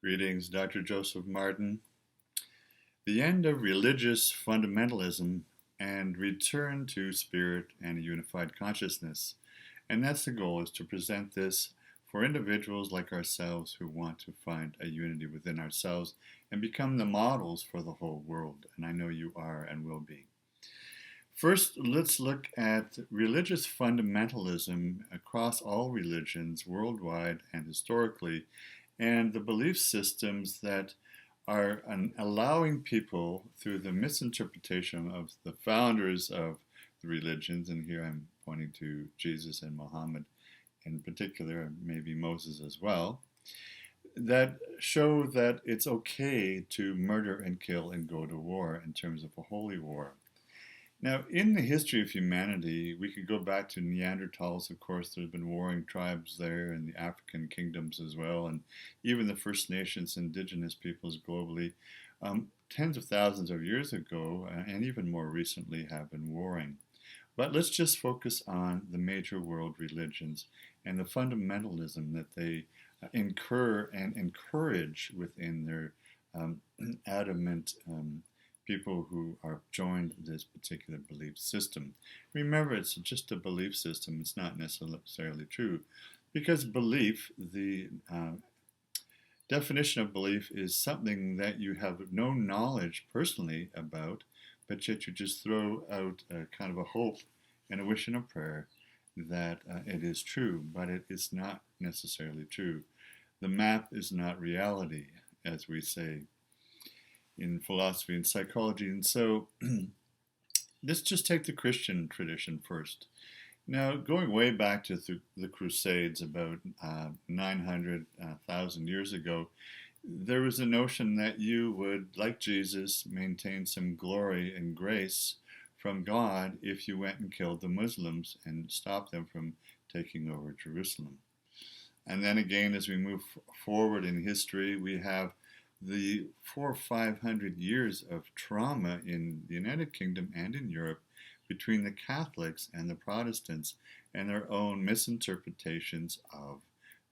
Greetings, Dr. Joseph Martin. The end of religious fundamentalism and return to spirit and a unified consciousness. And that's the goal, is to present this for individuals like ourselves who want to find a unity within ourselves and become the models for the whole world. And I know you are and will be. First, let's look at religious fundamentalism across all religions worldwide and historically, and the belief systems that are allowing people, through the misinterpretation of the founders of the religions, and here I'm pointing to Jesus and Muhammad in particular, and maybe Moses as well, that show that it's okay to murder and kill and go to war in terms of a holy war. Now, in the history of humanity, we could go back to Neanderthals. Of course, there's been warring tribes there, and the African kingdoms as well, and even the First Nations, indigenous peoples globally, tens of thousands of years ago, and even more recently, have been warring. But let's just focus on the major world religions and the fundamentalism that they incur and encourage within their adamant people who are joined this particular belief system. Remember, it's just a belief system. It's not necessarily true, because belief, the definition of belief, is something that you have no knowledge personally about, but yet you just throw out a kind of a hope and a wish and a prayer that it is true, but it is not necessarily true. The map is not reality, as we say in philosophy and psychology. And so let's just take the Christian tradition first. Now, going way back to the Crusades, about 900,000 years ago, there was a notion that you would, like Jesus, maintain some glory and grace from God if you went and killed the Muslims and stopped them from taking over Jerusalem. And then again, as we move forward in history, we have the 400 or 500 years of trauma in the United Kingdom and in Europe between the Catholics and the Protestants and their own misinterpretations of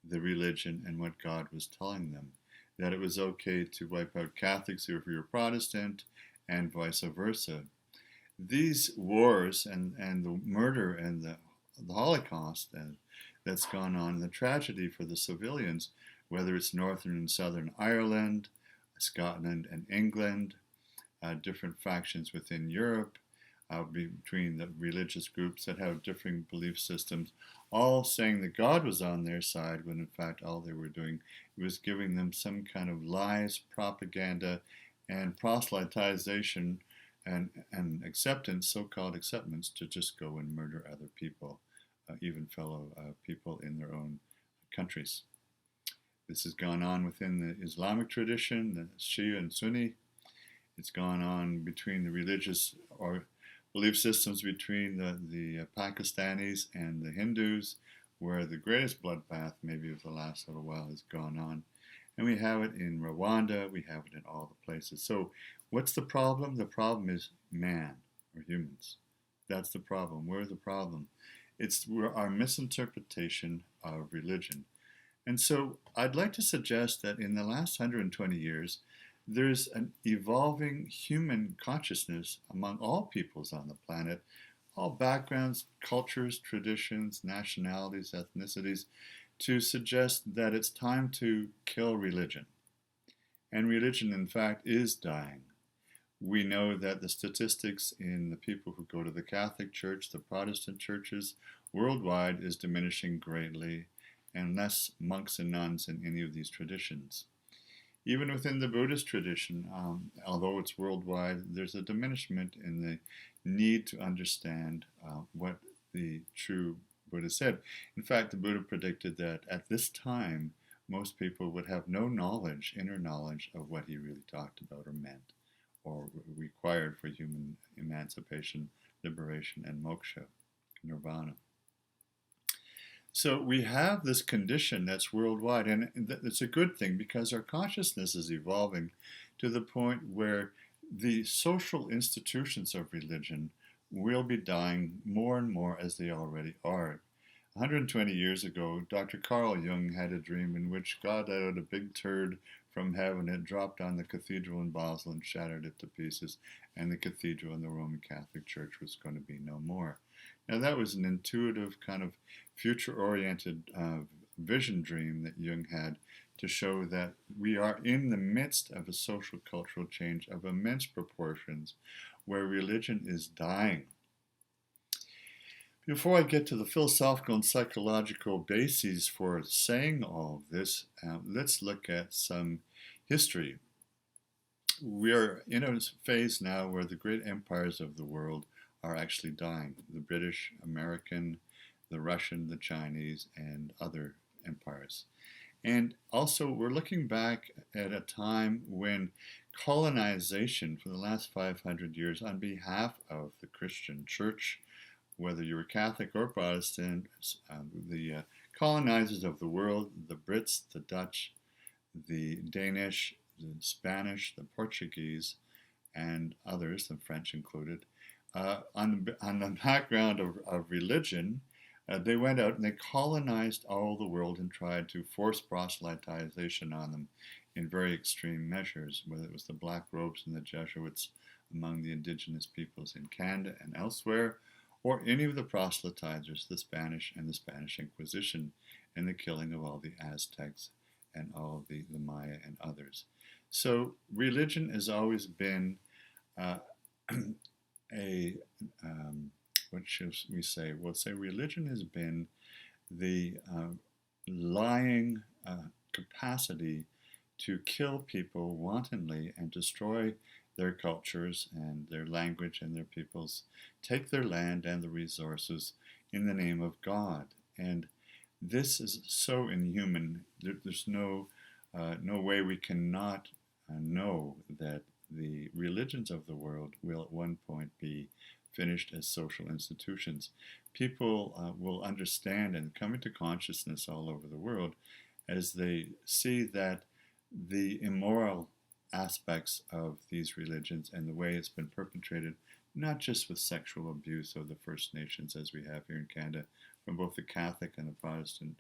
the religion and what God was telling them. That it was okay to wipe out Catholics if you're Protestant and vice versa. These wars and the murder and the Holocaust that's gone on, the tragedy for the civilians, whether it's Northern and Southern Ireland, Scotland and England, different factions within Europe, between the religious groups that have different belief systems, all saying that God was on their side, when in fact all they were doing was giving them some kind of lies, propaganda, and proselytization and acceptance, so-called acceptance, to just go and murder other people, even fellow people in their own countries. This has gone on within the Islamic tradition, the Shia and Sunni. It's gone on between the religious or belief systems between the Pakistanis and the Hindus, where the greatest bloodbath maybe of the last little while has gone on. And we have it in Rwanda, we have it in all the places. So what's the problem? The problem is man, or humans. That's the problem. We're the problem. It's our misinterpretation of religion. And so I'd like to suggest that in the last 120 years, there's an evolving human consciousness among all peoples on the planet, all backgrounds, cultures, traditions, nationalities, ethnicities, to suggest that it's time to kill religion. And religion, in fact, is dying. We know that the statistics in the people who go to the Catholic Church, the Protestant churches worldwide, is diminishing greatly, and less monks and nuns in any of these traditions. Even within the Buddhist tradition, although it's worldwide, there's a diminishment in the need to understand what the true Buddha said. In fact, the Buddha predicted that at this time, most people would have no knowledge, inner knowledge, of what he really talked about or meant, or required for human emancipation, liberation, and moksha, nirvana. So we have this condition that's worldwide, and it's a good thing, because our consciousness is evolving to the point where the social institutions of religion will be dying more and more, as they already are. 120 years ago, Dr. Carl Jung had a dream in which God let out a big turd from heaven. It dropped on the cathedral in Basel and shattered it to pieces, and the cathedral in the Roman Catholic Church was going to be no more. Now, that was an intuitive kind of future-oriented vision dream that Jung had to show that we are in the midst of a social cultural change of immense proportions where religion is dying. Before I get to the philosophical and psychological bases for saying all of this, let's look at some history. We are in a phase now where the great empires of the world are actually dying. The British, American, the Russian, the Chinese, and other empires. And also, we're looking back at a time when colonization for the last 500 years on behalf of the Christian church, whether you were Catholic or Protestant, the colonizers of the world, the Brits, the Dutch, the Danish, the Spanish, the Portuguese, and others, the French included, on the background of religion, they went out and they colonized all the world and tried to force proselytization on them in very extreme measures, whether it was the Black Robes and the Jesuits among the indigenous peoples in Canada and elsewhere, or any of the proselytizers, the Spanish and the Spanish Inquisition, and the killing of all the Aztecs and all the Maya and others. So religion has always been what should we say? We'll say religion has been the lying capacity to kill people wantonly and destroy their cultures and their language and their peoples, take their land and the resources in the name of God. And this is so inhuman. There's no way we cannot know that the religions of the world will at one point be finished as social institutions. People will understand and come into consciousness all over the world as they see that the immoral aspects of these religions and the way it's been perpetrated, not just with sexual abuse of the First Nations as we have here in Canada, from both the Catholic and the Protestant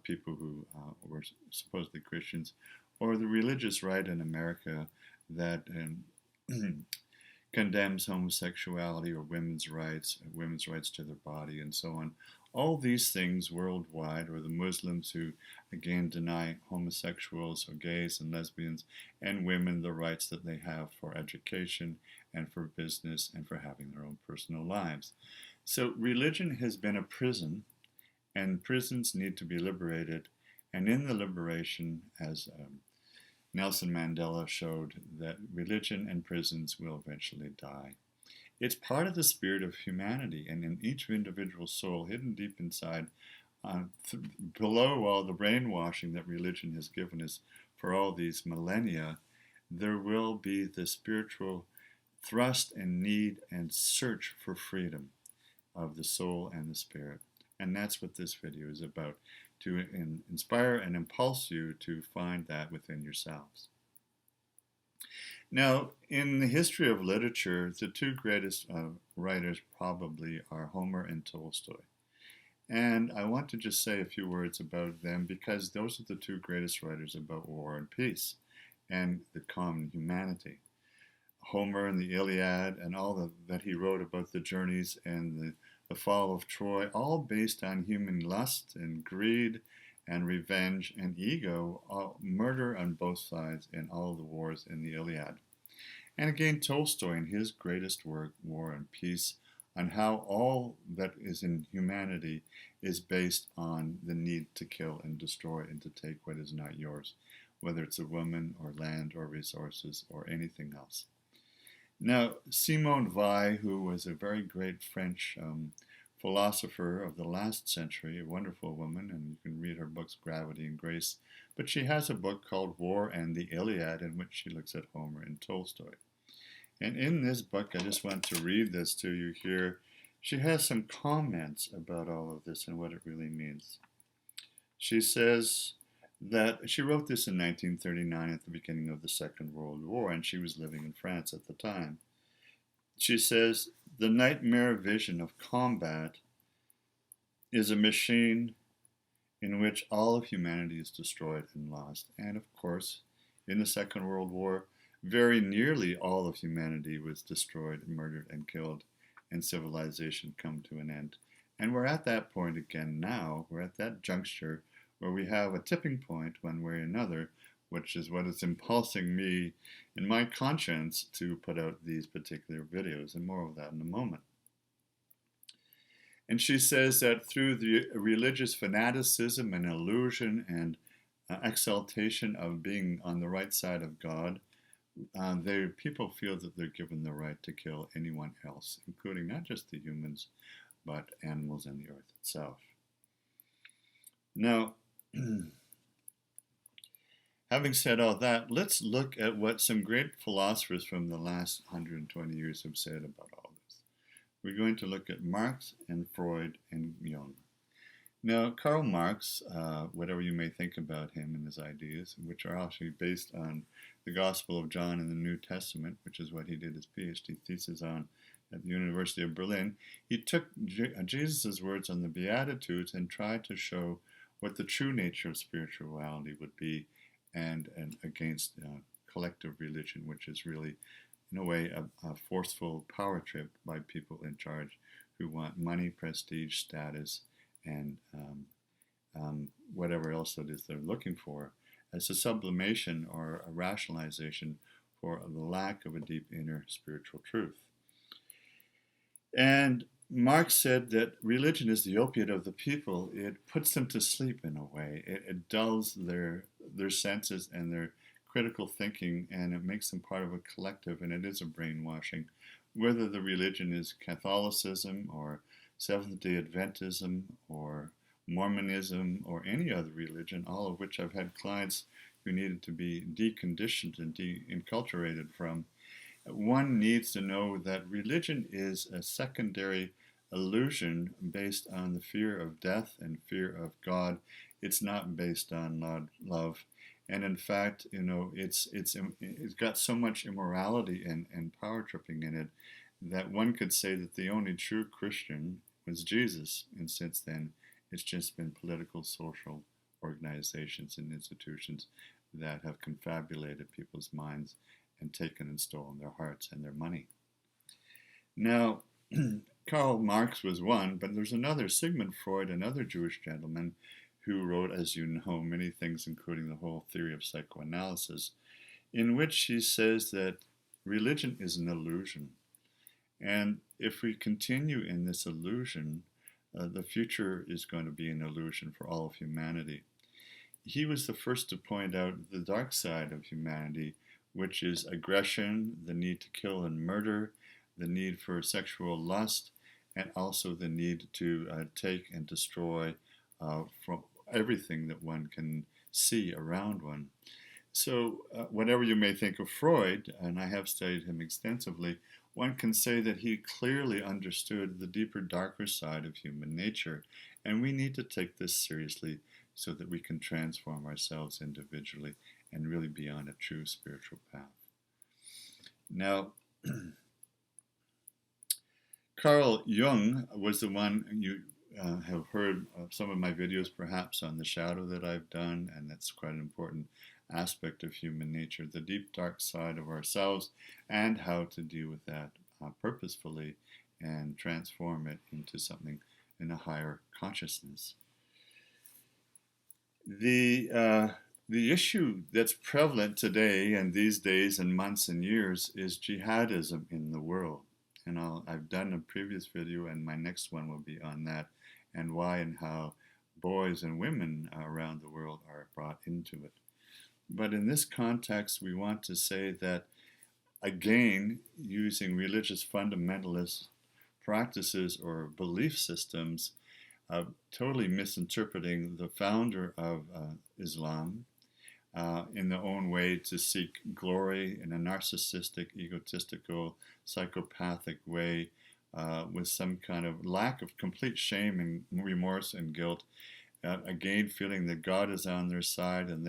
people who were supposedly Christians, or the religious right in America that condemns homosexuality or women's rights to their body and so on. All these things worldwide, or the Muslims who again deny homosexuals or gays and lesbians and women the rights that they have for education and for business and for having their own personal lives. So religion has been a prison, and prisons need to be liberated. And in the liberation, as Nelson Mandela showed, that religion and prisons will eventually die. It's part of the spirit of humanity, and in each individual soul, hidden deep inside, below all the brainwashing that religion has given us for all these millennia, there will be the spiritual thrust and need and search for freedom of the soul and the spirit. And that's what this video is about, to inspire and impulse you to find that within yourselves. Now, in the history of literature, the two greatest writers probably are Homer and Tolstoy. And I want to just say a few words about them because those are the two greatest writers about war and peace and the common humanity. Homer and the Iliad and all that he wrote about the journeys and the fall of Troy, all based on human lust and greed and revenge and ego, murder on both sides in all the wars in the Iliad. And again, Tolstoy in his greatest work, War and Peace, on how all that is in humanity is based on the need to kill and destroy and to take what is not yours, whether it's a woman or land or resources or anything else. Now, Simone Weil, who was a very great French philosopher of the last century, a wonderful woman, and you can read her books, Gravity and Grace, but she has a book called War and the Iliad, in which she looks at Homer and Tolstoy. And in this book, I just want to read this to you here. She has some comments about all of this and what it really means. She says that she wrote this in 1939 at the beginning of the Second World War, and she was living in France at the time. She says, the nightmare vision of combat is a machine in which all of humanity is destroyed and lost. And of course, in the Second World War, very nearly all of humanity was destroyed, murdered, and killed, and civilization come to an end. And we're at that point again now. We're at that juncture where we have a tipping point one way or another, which is what is impulsing me in my conscience to put out these particular videos, and more of that in a moment. And she says that through the religious fanaticism and illusion and exaltation of being on the right side of God, people feel that they're given the right to kill anyone else, including not just the humans, but animals and the earth itself. Now, having said all that, let's look at what some great philosophers from the last 120 years have said about all this. We're going to look at Marx and Freud and Jung. Now, Karl Marx, whatever you may think about him and his ideas, which are actually based on the Gospel of John and the New Testament, which is what he did his PhD thesis on at the University of Berlin, he took Jesus' words on the Beatitudes and tried to show what the true nature of spirituality would be, and against collective religion, which is really, in a way, a forceful power trip by people in charge who want money, prestige, status, and whatever else it is they're looking for, as a sublimation or a rationalization for the lack of a deep inner spiritual truth. And Marx said that religion is the opiate of the people. It puts them to sleep in a way. It dulls their senses and their critical thinking, and it makes them part of a collective, and it is a brainwashing. Whether the religion is Catholicism or Seventh-day Adventism or Mormonism or any other religion, all of which I've had clients who needed to be deconditioned and de-enculturated from, one needs to know that religion is a secondary illusion based on the fear of death and fear of God. It's not based on love. And in fact, it's got so much immorality and power tripping in it that one could say that the only true Christian was Jesus. And since then, it's just been political, social organizations and institutions that have confabulated people's minds and taken and stolen their hearts and their money. Now, Karl Marx was one, but there's another, Sigmund Freud, another Jewish gentleman who wrote, as you know, many things, including the whole theory of psychoanalysis, in which he says that religion is an illusion. And if we continue in this illusion, the future is going to be an illusion for all of humanity. He was the first to point out the dark side of humanity, which is aggression, the need to kill and murder, the need for sexual lust, and also the need to take and destroy from everything that one can see around one. So whatever you may think of Freud, and I have studied him extensively, one can say that he clearly understood the deeper, darker side of human nature, and we need to take this seriously so that we can transform ourselves individually and really be on a true spiritual path. Now, Carl Jung was the one you have heard some of my videos perhaps on the shadow that I've done, and that's quite an important aspect of human nature, the deep dark side of ourselves, and how to deal with that purposefully and transform it into something in a higher consciousness. The issue that's prevalent today and these days and months and years is jihadism in the world. And I've done a previous video, and my next one will be on that, and why and how boys and women around the world are brought into it. But in this context, we want to say that, again, using religious fundamentalist practices or belief systems, totally misinterpreting the founder of Islam in their own way to seek glory in a narcissistic, egotistical, psychopathic way, with some kind of lack of complete shame and remorse and guilt, again feeling that God is on their side, and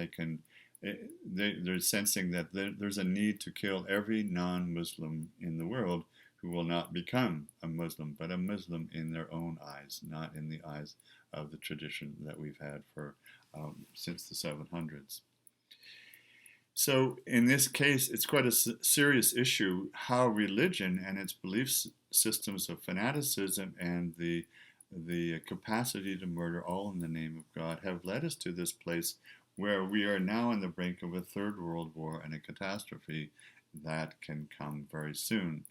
they're sensing that there's a need to kill every non-Muslim in the world who will not become a Muslim, but a Muslim in their own eyes, not in the eyes of the tradition that we've had for since the 700s. So in this case, it's quite a serious issue how religion and its belief systems of fanaticism and the capacity to murder all in the name of God have led us to this place where we are now on the brink of a third world war and a catastrophe that can come very soon.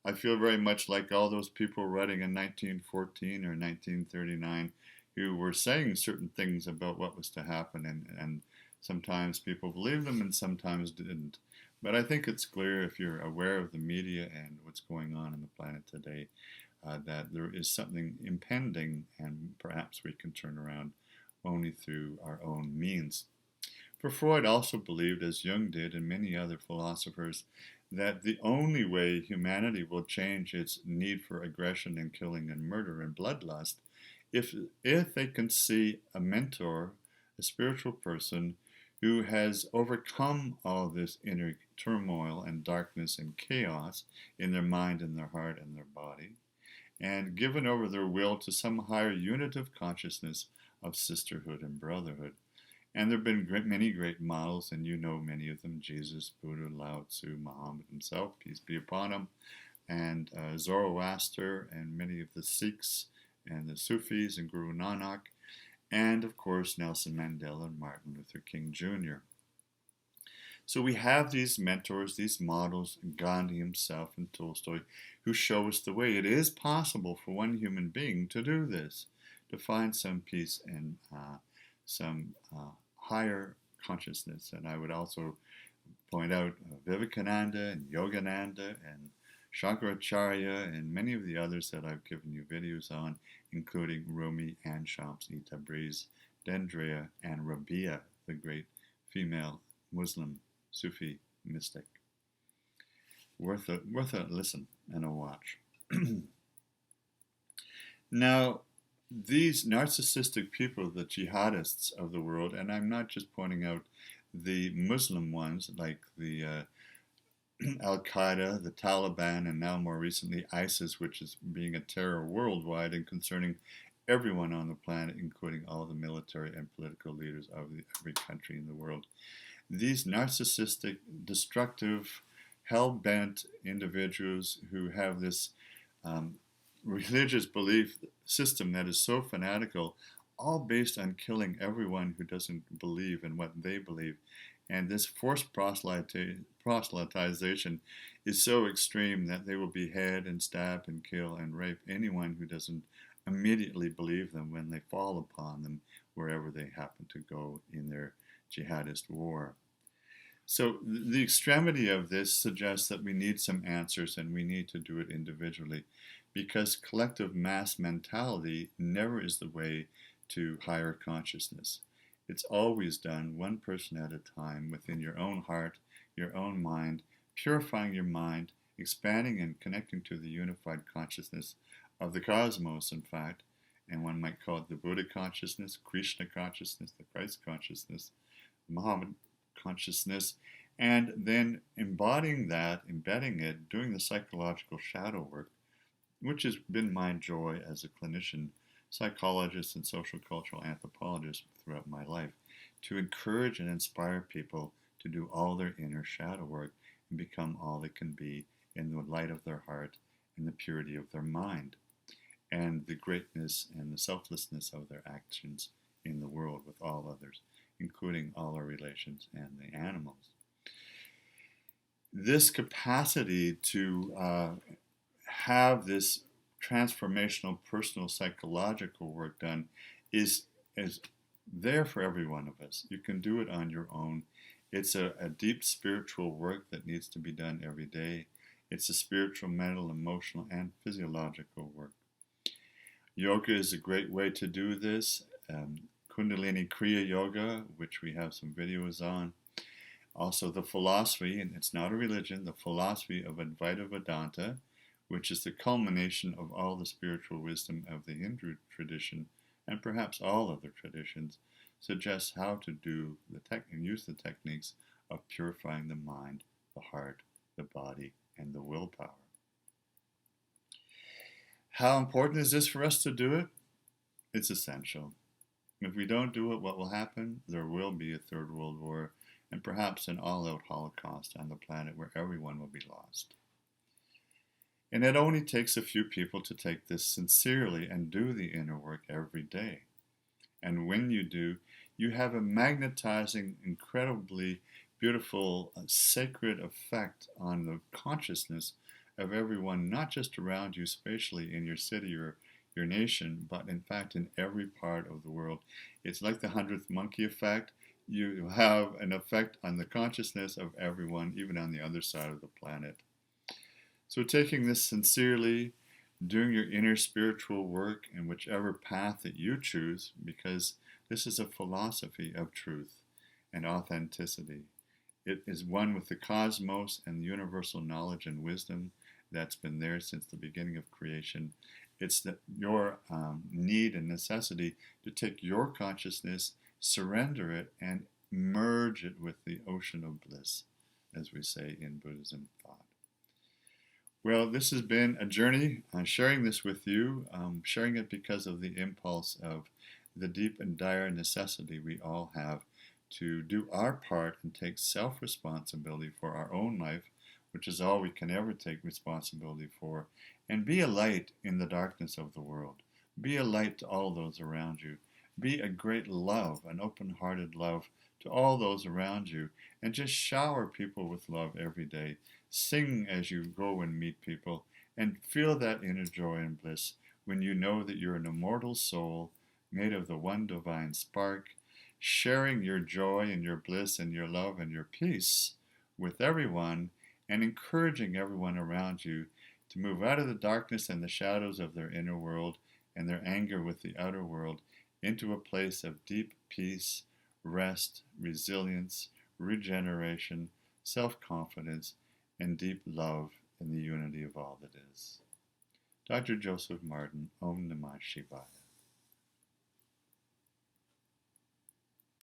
I feel very much like all those people writing in 1914 or 1939 who were saying certain things about what was to happen, and sometimes people believed them and sometimes didn't. But I think it's clear if you're aware of the media and what's going on in the planet today that there is something impending, and perhaps we can turn around only through our own means. For Freud also believed, as Jung did and many other philosophers, that the only way humanity will change its need for aggression and killing and murder and bloodlust if they can see a mentor, a spiritual person who has overcome all this inner turmoil and darkness and chaos in their mind and their heart and their body, and given over their will to some higher unit of consciousness of sisterhood and brotherhood. And there have been many great models, and you know many of them: Jesus, Buddha, Lao Tzu, Muhammad himself, peace be upon him, and Zoroaster, and many of the Sikhs, and the Sufis, and Guru Nanak, and of course Nelson Mandela and Martin Luther King Jr. So we have these mentors, these models, Gandhi himself and Tolstoy, who show us the way. It is possible for one human being to do this, to find some peace and some higher consciousness. And I would also point out Vivekananda and Yogananda and Shankaracharya and many of the others that I've given you videos on, including Rumi and Shamsi Tabriz, Dendrea, and Rabia, the great female Muslim Sufi mystic. Worth a listen and a watch. Now, these narcissistic people, the jihadists of the world, and I'm not just pointing out the Muslim ones like the Al-Qaeda, the Taliban, and now more recently ISIS, which is being a terror worldwide and concerning everyone on the planet, including all the military and political leaders of every country in the world. These narcissistic, destructive, hell-bent individuals who have this religious belief system that is so fanatical, all based on killing everyone who doesn't believe in what they believe. And this forced proselytization is so extreme that they will behead and stab and kill and rape anyone who doesn't immediately believe them when they fall upon them wherever they happen to go in their jihadist war. So the extremity of this suggests that we need some answers, and we need to do it individually, because collective mass mentality never is the way to higher consciousness. It's always done one person at a time within your own heart, your own mind, purifying your mind, expanding and connecting to the unified consciousness of the cosmos, in fact, and one might call it the Buddha consciousness, Krishna consciousness, the Christ consciousness, Muhammad consciousness, and then embodying that, embedding it, doing the psychological shadow work, which has been my joy as a clinician, psychologist, and social cultural anthropologist throughout my life, to encourage and inspire people to do all their inner shadow work and become all they can be in the light of their heart and the purity of their mind, and the greatness and the selflessness of their actions in the world with all others, including all our relations and the animals. This capacity to have this transformational personal psychological work done is there for every one of us. You can do it on your own. It's a deep spiritual work that needs to be done every day. It's a spiritual, mental, emotional, and physiological work. Yoga is a great way to do this. Kundalini Kriya Yoga, which we have some videos on. Also the philosophy, and it's not a religion, the philosophy of Advaita Vedanta, which is the culmination of all the spiritual wisdom of the Hindu tradition, and perhaps all other traditions, suggests how to do and use the techniques of purifying the mind, the heart, the body, and the willpower. How important is this for us to do it? It's essential. If we don't do it, what will happen? There will be a third world war, and perhaps an all-out holocaust on the planet where everyone will be lost. And it only takes a few people to take this sincerely and do the inner work every day. And when you do, you have a magnetizing, incredibly beautiful, sacred effect on the consciousness of everyone, not just around you spatially in your city or your nation, but in fact in every part of the world. It's like the 100th monkey effect. You have an effect on the consciousness of everyone, even on the other side of the planet. So taking this sincerely, doing your inner spiritual work in whichever path that you choose, because this is a philosophy of truth and authenticity. It is one with the cosmos and the universal knowledge and wisdom that's been there since the beginning of creation. It's your need and necessity to take your consciousness, surrender it, and merge it with the ocean of bliss, as we say in Buddhism thought. Well, this has been a journey, sharing this with you, sharing it because of the impulse of the deep and dire necessity we all have to do our part and take self-responsibility for our own life, which is all we can ever take responsibility for, and be a light in the darkness of the world. Be a light to all those around you. Be a great love, an open-hearted love to all those around you, and just shower people with love every day. Sing as you go and meet people, and feel that inner joy and bliss when you know that you're an immortal soul made of the one divine spark, sharing your joy and your bliss and your love and your peace with everyone, and encouraging everyone around you to move out of the darkness and the shadows of their inner world and their anger with the outer world into a place of deep peace, rest, resilience, regeneration, self-confidence, and deep love in the unity of all that is. Dr. Joseph Martin, Om Namah Shivaya.